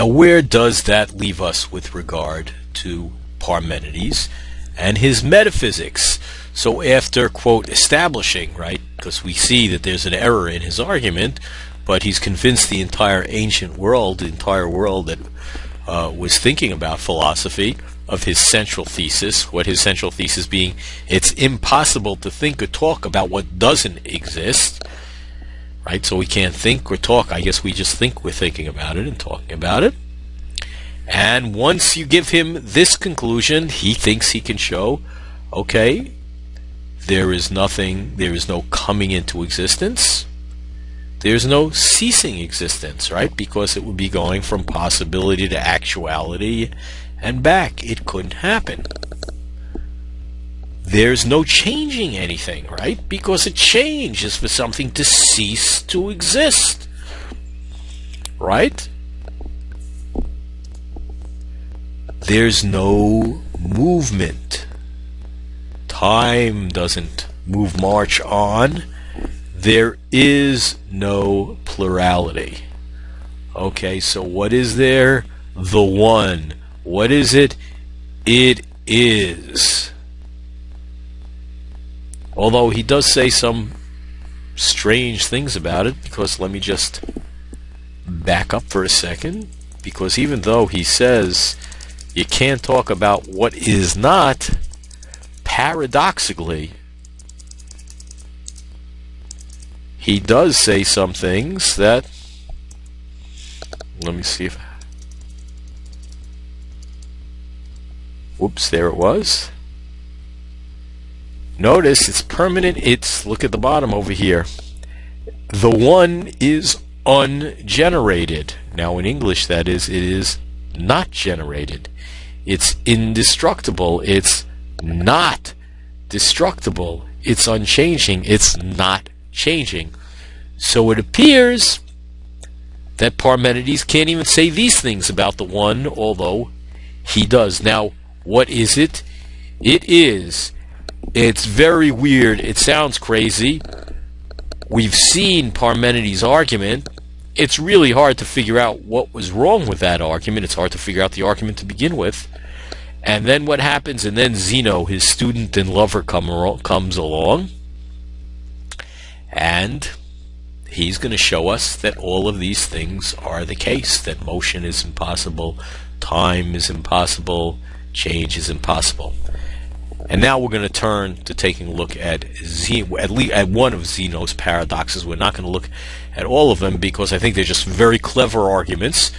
Now, where does that leave us with regard to Parmenides and his metaphysics? So after, quote, establishing, right, because we see that there's an error in his argument, but he's convinced the entire ancient world, the entire world that was thinking about philosophy, of his central thesis, what his central thesis being, it's impossible to think or talk about what doesn't exist, right? So we can't think or talk. I guess we just think we're thinking about it and talking about it. And once you give him this conclusion, he thinks he can show, okay, there is nothing, there is no coming into existence, there's no ceasing existence, right? Because it would be going from possibility to actuality and back. It couldn't happen. There's no changing anything, right? Because a change is for something to cease to exist, right? There's no movement. Time doesn't march on. There is no plurality. Okay, so what is there? The one. What is it? It is. Although he does say some strange things about it, because let me just back up for a second, because even though he says you can't talk about what is not, paradoxically, he does say some things that, let me see if, whoops, there it was. Notice it's permanent. It's, look at the bottom over here. The one is ungenerated. Now in English, that is, it is not generated. It's indestructible. It's not destructible. It's unchanging. It's not changing. So it appears that Parmenides can't even say these things about the one, although he does. Now, what is it? It is. It's very weird. It sounds crazy. We've seen Parmenides' argument. It's really hard to figure out what was wrong with that argument. It's hard to figure out the argument to begin with. And then what happens? And then Zeno, his student and lover, comes along. And he's going to show us that all of these things are the case. That motion is impossible. Time is impossible. Change is impossible. And now we're going to turn to taking a look at one of Zeno's paradoxes. We're not going to look at all of them because I think they're just very clever arguments.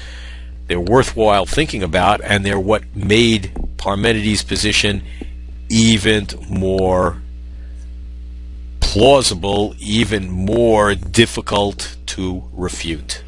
They're worthwhile thinking about, and they're what made Parmenides' position even more plausible, even more difficult to refute.